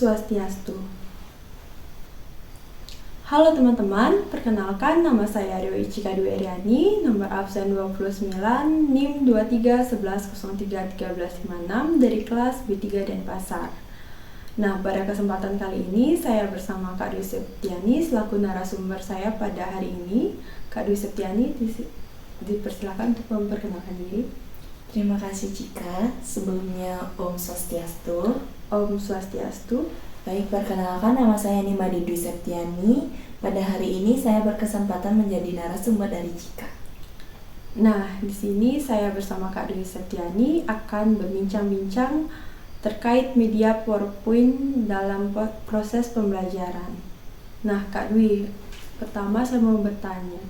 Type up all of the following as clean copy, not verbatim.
Swastiastu. Halo teman-teman, perkenalkan nama saya Dewi Cika Dwi Eriani, nomor absen 29, NIM 2311031356 dari kelas B3 Denpasar. Nah, pada kesempatan kali ini saya bersama Kak Dwi Septiani selaku narasumber saya pada hari ini. Kak Dwi Septiani dipersilakan untuk memperkenalkan diri. Terima kasih Cika. Sebelumnya Om Swastiastu. Om Swastiastu. Baik, perkenalkan nama saya Nima Dwi Septiani. Pada hari ini saya berkesempatan menjadi narasumber dari Cika. Nah, di sini saya bersama Kak Dwi Septiani akan berbincang-bincang terkait media PowerPoint dalam proses pembelajaran. Nah, Kak Dwi, pertama saya mau bertanya,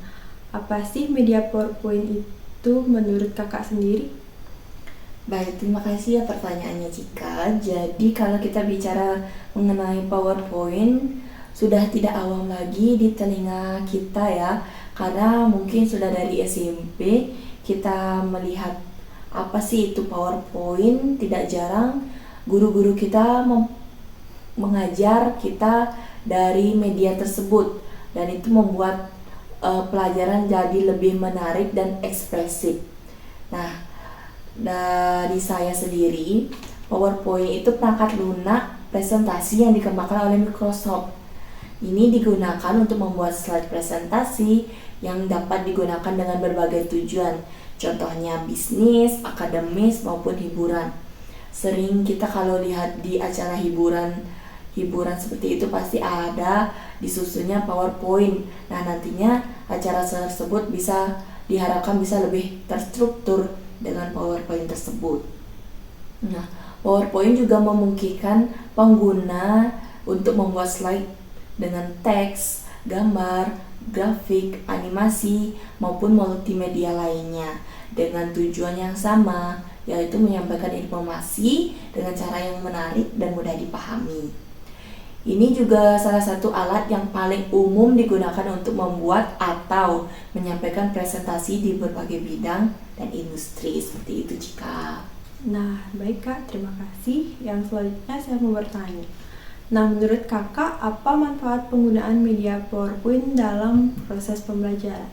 apa sih media PowerPoint itu menurut Kakak sendiri? Baik, terima kasih ya pertanyaannya Cika. Jadi kalau kita bicara mengenai PowerPoint, sudah tidak awam lagi di telinga kita ya. Karena mungkin sudah dari SMP kita melihat apa sih itu PowerPoint. Tidak jarang guru-guru kita mengajar kita dari media tersebut. Dan itu membuat pelajaran jadi lebih menarik dan ekspresif. Nah, dari saya sendiri, PowerPoint itu perangkat lunak presentasi yang dikembangkan oleh Microsoft. Ini digunakan untuk membuat slide presentasi yang dapat digunakan dengan berbagai tujuan. Contohnya bisnis, akademis, maupun hiburan. Sering kita kalau lihat di acara hiburan seperti itu pasti ada disusunnya PowerPoint. Nah, nantinya acara tersebut diharapkan bisa lebih terstruktur dengan PowerPoint tersebut. Nah, PowerPoint juga memungkinkan pengguna untuk membuat slide dengan teks, gambar, grafik, animasi, maupun multimedia lainnya dengan tujuan yang sama, yaitu menyampaikan informasi dengan cara yang menarik dan mudah dipahami. Ini juga salah satu alat yang paling umum digunakan untuk membuat atau menyampaikan presentasi di berbagai bidang dan industri seperti itu, Cika. Nah, baik Kak, terima kasih. Yang selanjutnya saya mau bertanya. Nah, menurut Kakak, apa manfaat penggunaan media PowerPoint dalam proses pembelajaran?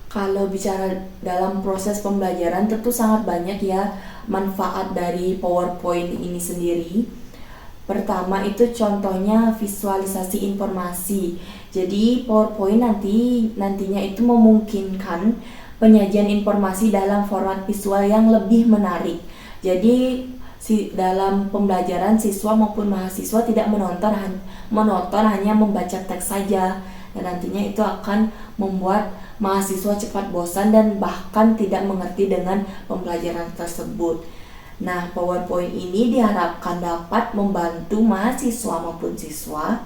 Kalau bicara dalam proses pembelajaran tentu sangat banyak ya manfaat dari PowerPoint ini sendiri. Pertama itu contohnya visualisasi informasi. Jadi PowerPoint nantinya itu memungkinkan penyajian informasi dalam format visual yang lebih menarik. Jadi dalam pembelajaran siswa maupun mahasiswa tidak menonton hanya membaca teks saja. Dan nantinya itu akan membuat mahasiswa cepat bosan dan bahkan tidak mengerti dengan pembelajaran tersebut. Nah, PowerPoint ini diharapkan dapat membantu mahasiswa maupun siswa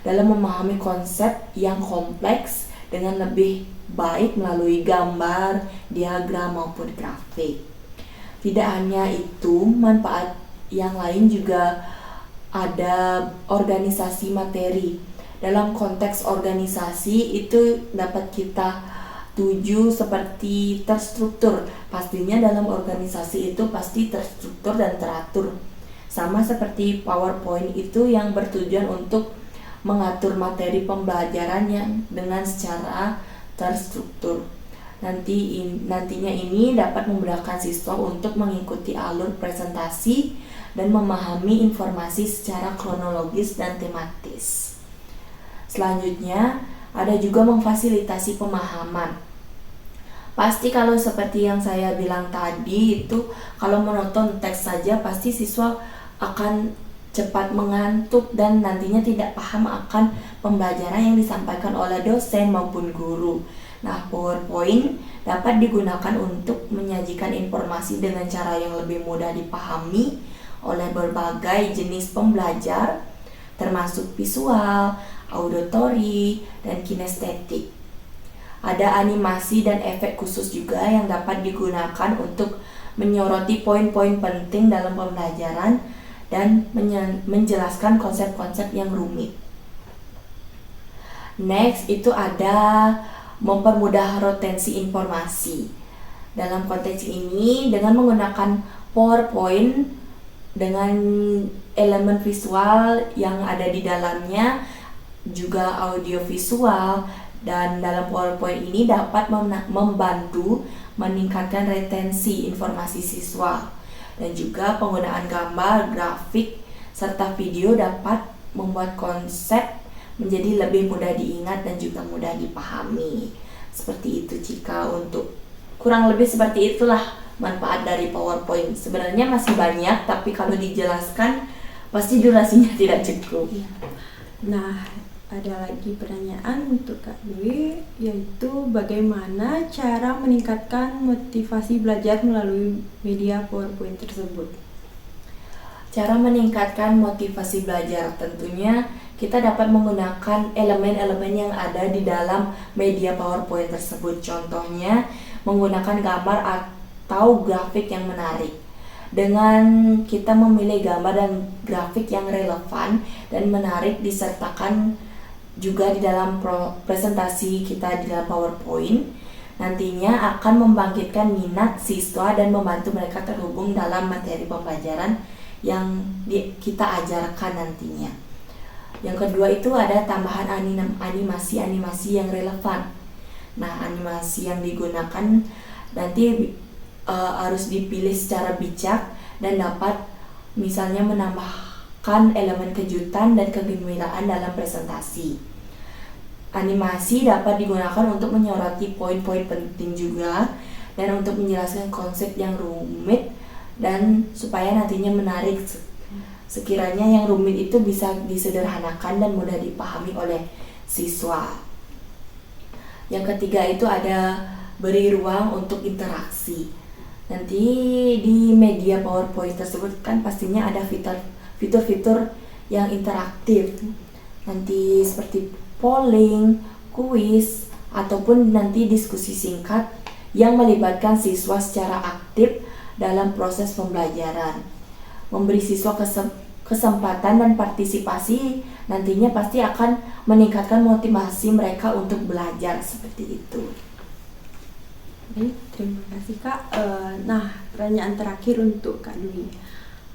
dalam memahami konsep yang kompleks dengan lebih baik melalui gambar, diagram, maupun grafik. Tidak hanya itu, manfaat yang lain juga ada organisasi materi. Dalam konteks organisasi itu dapat kita tuju seperti terstruktur. Pastinya dalam organisasi itu pasti terstruktur dan teratur. Sama seperti PowerPoint itu yang bertujuan untuk mengatur materi pembelajaran yang dengan secara terstruktur. Nantinya ini dapat memudahkan siswa untuk mengikuti alur presentasi dan memahami informasi secara kronologis dan tematis. Selanjutnya, ada juga memfasilitasi pemahaman. Pasti kalau seperti yang saya bilang tadi itu kalau menonton teks saja pasti siswa akan cepat mengantuk dan nantinya tidak paham akan pembelajaran yang disampaikan oleh dosen maupun guru. Nah, PowerPoint dapat digunakan untuk menyajikan informasi dengan cara yang lebih mudah dipahami oleh berbagai jenis pembelajar termasuk visual, auditory, dan kinestetik. Ada animasi dan efek khusus juga yang dapat digunakan untuk menyoroti poin-poin penting dalam pembelajaran dan menjelaskan konsep-konsep yang rumit. Next, itu ada mempermudah retensi informasi. Dalam konteks ini, dengan menggunakan PowerPoint dengan elemen visual yang ada di dalamnya, juga audio visual, dan dalam PowerPoint ini dapat membantu meningkatkan retensi informasi siswa, dan juga penggunaan gambar, grafik, serta video dapat membuat konsep menjadi lebih mudah diingat dan juga mudah dipahami. Seperti itu Cika, untuk kurang lebih seperti itulah manfaat dari PowerPoint. Sebenarnya masih banyak, tapi kalau dijelaskan pasti durasinya tidak cukup. Iya. Nah, ada lagi pertanyaan untuk Kak Dwi, yaitu bagaimana cara meningkatkan motivasi belajar melalui media PowerPoint tersebut? Cara meningkatkan motivasi belajar, tentunya kita dapat menggunakan elemen-elemen yang ada di dalam media PowerPoint tersebut. Contohnya, menggunakan gambar atau grafik yang menarik. Dengan kita memilih gambar dan grafik yang relevan dan menarik disertakan juga di dalam presentasi kita di dalam PowerPoint, nantinya akan membangkitkan minat siswa dan membantu mereka terhubung dalam materi pembelajaran yang kita ajarkan nantinya. Yang kedua itu ada tambahan animasi-animasi yang relevan. Nah, animasi yang digunakan nanti harus dipilih secara bijak dan dapat misalnya menambahkan elemen kejutan dan kegembiraan dalam presentasi. Animasi dapat digunakan untuk menyoroti poin-poin penting juga, dan untuk menjelaskan konsep yang rumit dan supaya nantinya menarik. Sekiranya yang rumit itu bisa disederhanakan dan mudah dipahami oleh siswa. Yang ketiga itu ada beri ruang untuk interaksi. Nanti di media PowerPoint tersebut kan pastinya ada fitur-fitur yang interaktif. Nanti seperti polling, kuis, ataupun nanti diskusi singkat yang melibatkan siswa secara aktif dalam proses pembelajaran. Memberi siswa kesempatan dan partisipasi nantinya pasti akan meningkatkan motivasi mereka untuk belajar, seperti itu. Baik, terima kasih Kak. Nah, pertanyaan terakhir untuk Kak Dwi.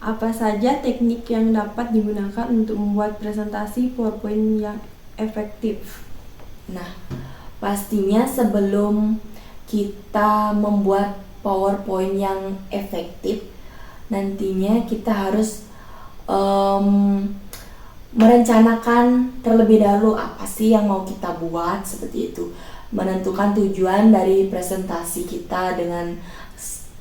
Apa saja teknik yang dapat digunakan untuk membuat presentasi PowerPoint yang efektif? Nah, pastinya sebelum kita membuat PowerPoint yang efektif, nantinya kita harus merencanakan terlebih dahulu apa sih yang mau kita buat, seperti itu. Menentukan tujuan dari presentasi kita dengan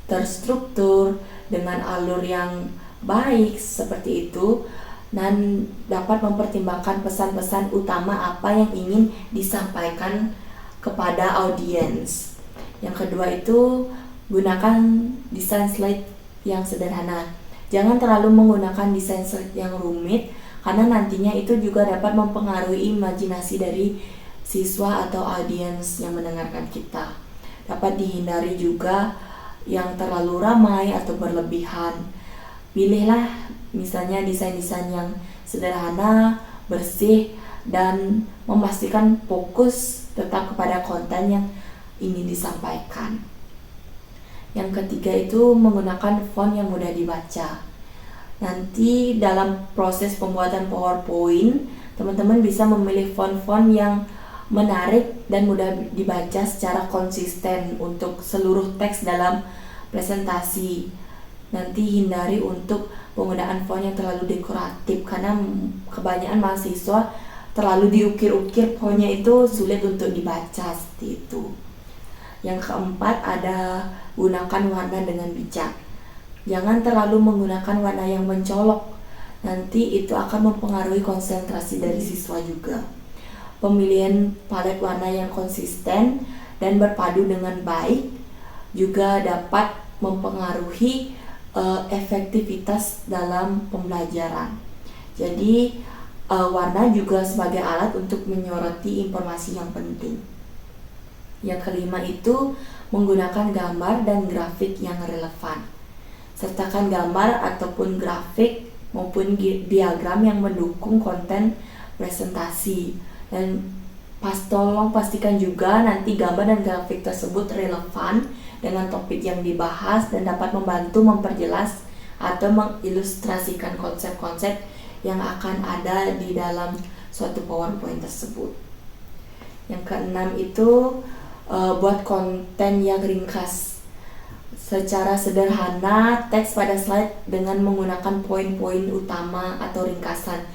terstruktur, dengan alur yang baik, seperti itu, dan dapat mempertimbangkan pesan-pesan utama apa yang ingin disampaikan kepada audiens. Yang kedua itu gunakan desain slide yang sederhana. Jangan terlalu menggunakan desain slide yang rumit, karena nantinya itu juga dapat mempengaruhi imajinasi dari siswa atau audiens yang mendengarkan kita. Dapat dihindari juga yang terlalu ramai atau berlebihan. Pilihlah misalnya desain-desain yang sederhana, bersih, dan memastikan fokus tetap kepada konten yang ingin disampaikan. Yang ketiga itu menggunakan font yang mudah dibaca. Nanti dalam proses pembuatan PowerPoint, teman-teman bisa memilih font-font yang menarik dan mudah dibaca secara konsisten untuk seluruh teks dalam presentasi. Nanti hindari untuk penggunaan font yang terlalu dekoratif, karena kebanyakan mahasiswa terlalu diukir-ukir fontnya, itu sulit untuk dibaca, seperti itu. Yang keempat ada gunakan warna dengan bijak. Jangan terlalu menggunakan warna yang mencolok, nanti itu akan mempengaruhi konsentrasi dari siswa juga. Pemilihan palet warna yang konsisten dan berpadu dengan baik juga dapat mempengaruhi efektivitas dalam pembelajaran. Jadi warna juga sebagai alat untuk menyoroti informasi yang penting. Yang kelima itu menggunakan gambar dan grafik yang relevan. Sertakan gambar ataupun grafik maupun diagram yang mendukung konten presentasi. Dan tolong pastikan juga nanti gambar dan grafik tersebut relevan dengan topik yang dibahas dan dapat membantu memperjelas atau mengilustrasikan konsep-konsep yang akan ada di dalam suatu PowerPoint tersebut. Yang keenam itu buat konten yang ringkas. Secara sederhana, teks pada slide dengan menggunakan poin-poin utama atau ringkasan.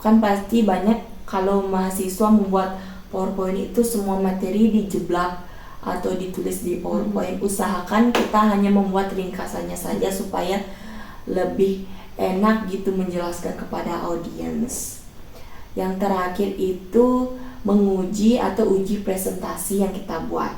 Kan pasti banyak kalau mahasiswa membuat PowerPoint itu semua materi dijeblak atau ditulis di PowerPoint. Usahakan kita hanya membuat ringkasannya saja supaya lebih enak gitu menjelaskan kepada audiens. Yang terakhir itu menguji atau uji presentasi yang kita buat.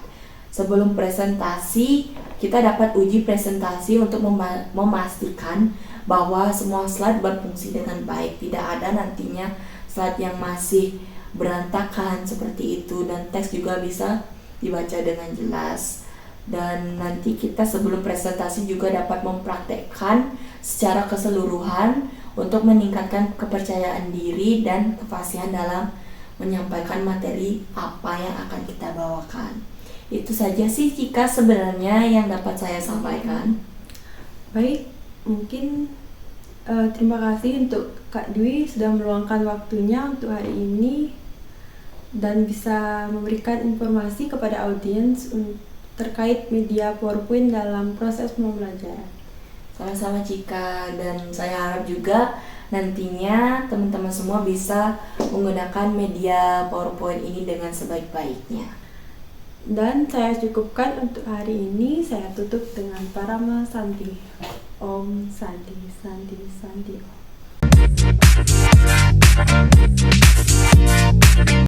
Sebelum presentasi, kita dapat uji presentasi untuk memastikan bahwa semua slide berfungsi dengan baik. Tidak ada nantinya slide yang masih berantakan seperti itu, dan teks juga bisa dibaca dengan jelas. Dan nanti kita sebelum presentasi juga dapat mempraktekkan secara keseluruhan untuk meningkatkan kepercayaan diri dan kefasihan dalam menyampaikan materi apa yang akan kita bawakan. Itu saja sih Cika sebenarnya yang dapat saya sampaikan. Baik, mungkin terima kasih untuk Kak Dwi sudah meluangkan waktunya untuk hari ini dan bisa memberikan informasi kepada audiens terkait media PowerPoint dalam proses pembelajaran. Sama-sama Cika, dan saya harap juga nantinya teman-teman semua bisa menggunakan media PowerPoint ini dengan sebaik-baiknya. Dan saya cukupkan untuk hari ini. Saya tutup dengan Parama Santi. Om Santi Santi Santi Om.